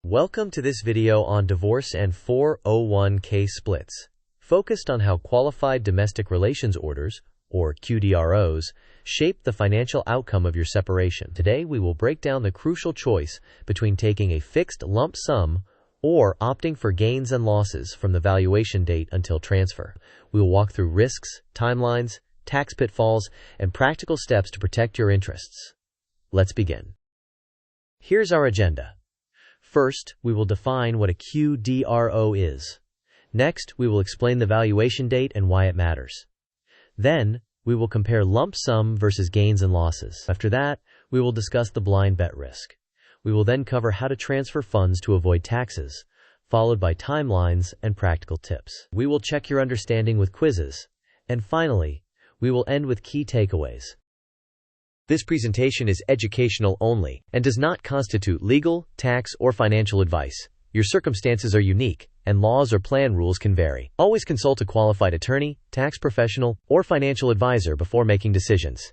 Welcome to this video on divorce and 401k splits, focused on how qualified domestic relations orders, or QDROs, shape the financial outcome of your separation. Today we will break down the crucial choice between taking a fixed lump sum or opting for gains and losses from the valuation date until transfer. We will walk through risks, timelines, tax pitfalls, and practical steps to protect your interests. Let's begin. Here's our agenda. First, we will define what a QDRO is. Next, we will explain the valuation date and why it matters. Then, we will compare lump sum versus gains and losses. After that, we will discuss the blind bet risk. We will then cover how to transfer funds to avoid taxes, followed by timelines and practical tips. We will check your understanding with quizzes. And finally, we will end with key takeaways. This presentation is educational only and does not constitute legal, tax, or financial advice. Your circumstances are unique, and laws or plan rules can vary. Always consult a qualified attorney, tax professional, or financial advisor before making decisions.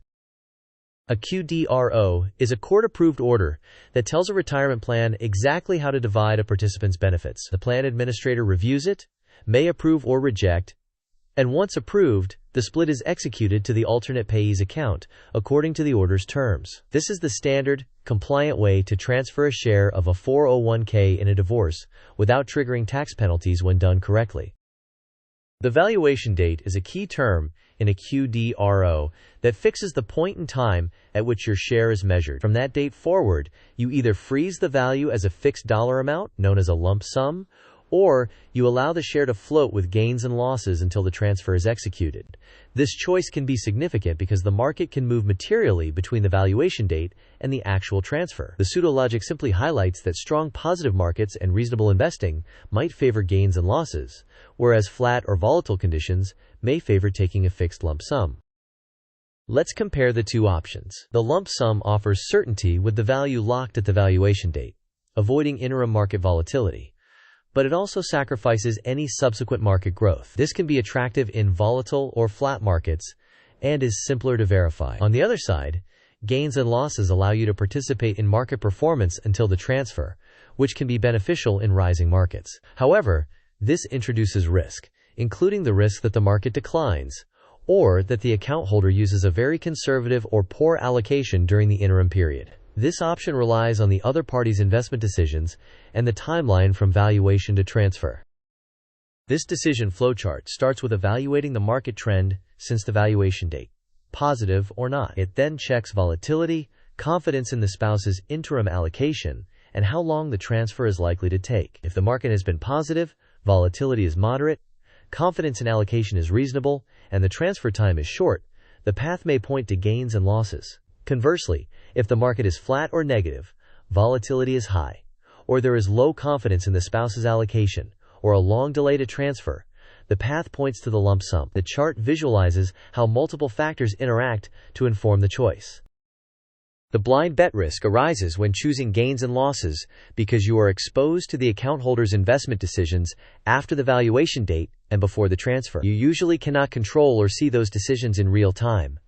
A QDRO is a court-approved order that tells a retirement plan exactly how to divide a participant's benefits. The plan administrator reviews it, may approve or reject, and once approved, the split is executed to the alternate payee's account, according to the order's terms. This is the standard, compliant way to transfer a share of a 401k in a divorce without triggering tax penalties when done correctly. The valuation date is a key term in a QDRO that fixes the point in time at which your share is measured. From that date forward, you either freeze the value as a fixed dollar amount, known as a lump sum, or you allow the share to float with gains and losses until the transfer is executed. This choice can be significant because the market can move materially between the valuation date and the actual transfer. The pseudologic simply highlights that strong positive markets and reasonable investing might favor gains and losses, whereas flat or volatile conditions may favor taking a fixed lump sum. Let's compare the two options. The lump sum offers certainty with the value locked at the valuation date, avoiding interim market volatility. But it also sacrifices any subsequent market growth. This can be attractive in volatile or flat markets and is simpler to verify. On the other side, gains and losses allow you to participate in market performance until the transfer, which can be beneficial in rising markets. However, this introduces risk, including the risk that the market declines, or that the account holder uses a very conservative or poor allocation during the interim period. This option relies on the other party's investment decisions and the timeline from valuation to transfer. This decision flowchart starts with evaluating the market trend since the valuation date, positive or not. It then checks volatility, confidence in the spouse's interim allocation, and how long the transfer is likely to take. If the market has been positive, volatility is moderate, confidence in allocation is reasonable, and the transfer time is short, the path may point to gains and losses. Conversely, if the market is flat or negative, volatility is high, or there is low confidence in the spouse's allocation, or a long delay to transfer, the path points to the lump sum. The chart visualizes how multiple factors interact to inform the choice. The blind bet risk arises when choosing gains and losses because you are exposed to the account holder's investment decisions after the valuation date and before the transfer. You usually cannot control or see those decisions in real time.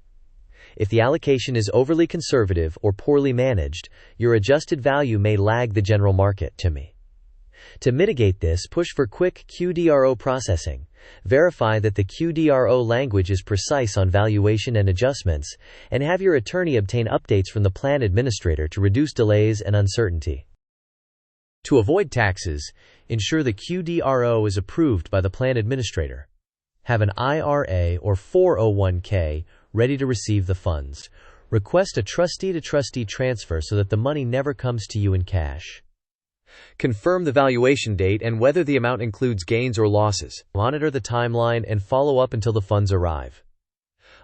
If the allocation is overly conservative or poorly managed, your adjusted value may lag the general market. To mitigate this, push for quick QDRO processing. Verify that the QDRO language is precise on valuation and adjustments, and have your attorney obtain updates from the plan administrator to reduce delays and uncertainty. To avoid taxes, ensure the QDRO is approved by the plan administrator. Have an IRA or 401k ready to receive the funds. Request a trustee-to-trustee transfer so that the money never comes to you in cash. Confirm the valuation date and whether the amount includes gains or losses. Monitor the timeline and follow up until the funds arrive.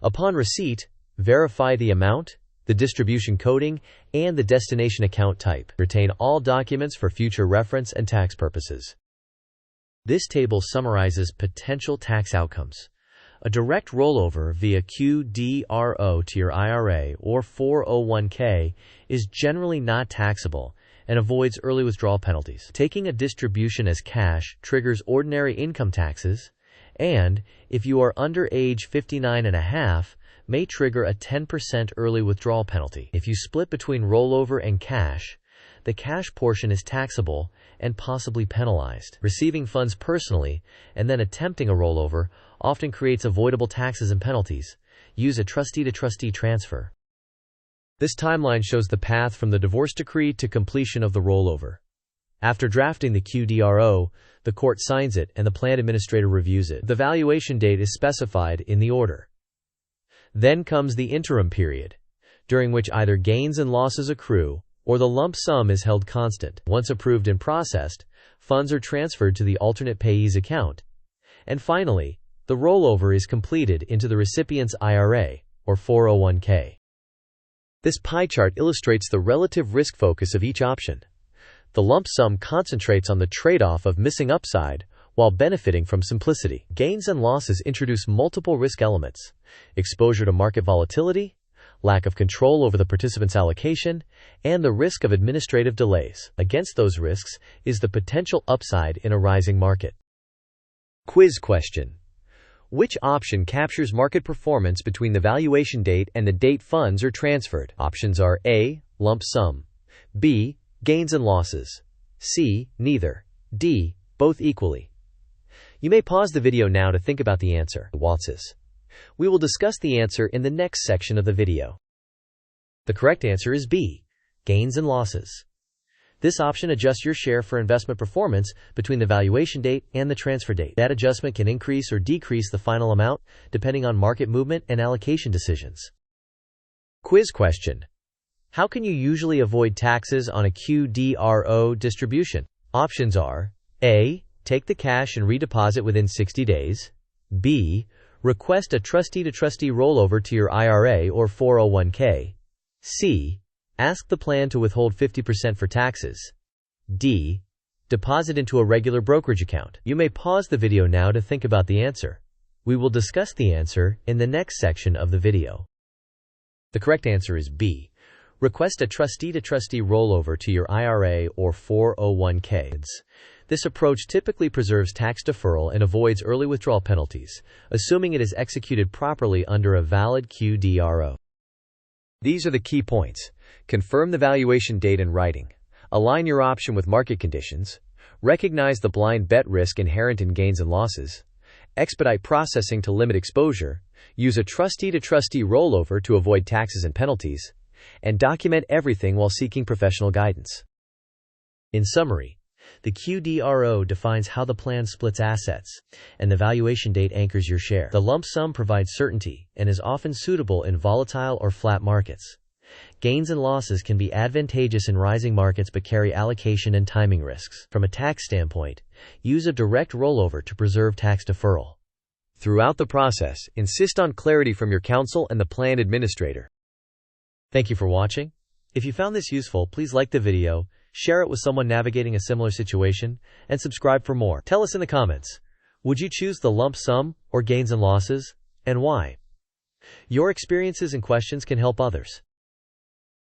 Upon receipt, verify the amount, the distribution coding, and the destination account type. Retain all documents for future reference and tax purposes. This table summarizes potential tax outcomes. A direct rollover via QDRO to your IRA or 401k is generally not taxable and avoids early withdrawal penalties. Taking a distribution as cash triggers ordinary income taxes, and if you are under age 59 and a half, may trigger a 10% early withdrawal penalty. If you split between rollover and cash, the cash portion is taxable and possibly penalized. Receiving funds personally and then attempting a rollover often creates avoidable taxes and penalties. Use a trustee-to-trustee transfer. This timeline shows the path from the divorce decree to completion of the rollover. After drafting the QDRO, the court signs it and the plan administrator reviews it. The valuation date is specified in the order. Then comes the interim period, during which either gains and losses accrue or the lump sum is held constant. Once approved and processed, funds are transferred to the alternate payee's account. And finally, the rollover is completed into the recipient's IRA or 401k. This pie chart illustrates the relative risk focus of each option. The lump sum concentrates on the trade-off of missing upside while benefiting from simplicity. Gains and losses introduce multiple risk elements: exposure to market volatility, lack of control over the participant's allocation, and the risk of administrative delays. Against those risks is the potential upside in a rising market. Quiz question: which option captures market performance between the valuation date and the date funds are transferred? Options are A. Lump sum, B. Gains and losses, C. Neither, D. Both equally. You may pause the video now to think about the answer. Waltzes. We will discuss the answer in the next section of the video. The correct answer is B. Gains and losses. This option adjusts your share for investment performance between the valuation date and the transfer date. That adjustment can increase or decrease the final amount depending on market movement and allocation decisions. Quiz question: how can you usually avoid taxes on a QDRO distribution? Options are A. Take the cash and redeposit within 60 days. B. Request a trustee-to-trustee rollover to your IRA or 401k. C. Ask the plan to withhold 50% for taxes. D. Deposit into a regular brokerage account. You may pause the video now to think about the answer. We will discuss the answer in the next section of the video. The correct answer is B. Request a trustee-to-trustee rollover to your IRA or 401k. This approach typically preserves tax deferral and avoids early withdrawal penalties, assuming it is executed properly under a valid QDRO. These are the key points. Confirm the valuation date in writing. Align your option with market conditions. Recognize the blind bet risk inherent in gains and losses. Expedite processing to limit exposure. Use a trustee-to-trustee rollover to avoid taxes and penalties. And document everything while seeking professional guidance. In summary, the QDRO defines how the plan splits assets, and the valuation date anchors your share. The lump sum provides certainty and is often suitable in volatile or flat markets. Gains and losses can be advantageous in rising markets but carry allocation and timing risks. From a tax standpoint, use a direct rollover to preserve tax deferral. Throughout the process, insist on clarity from your counsel and the plan administrator. Thank you for watching. If you found this useful, please like the video, share it with someone navigating a similar situation, and subscribe for more. Tell us in the comments, would you choose the lump sum or gains and losses, and why? Your experiences and questions can help others.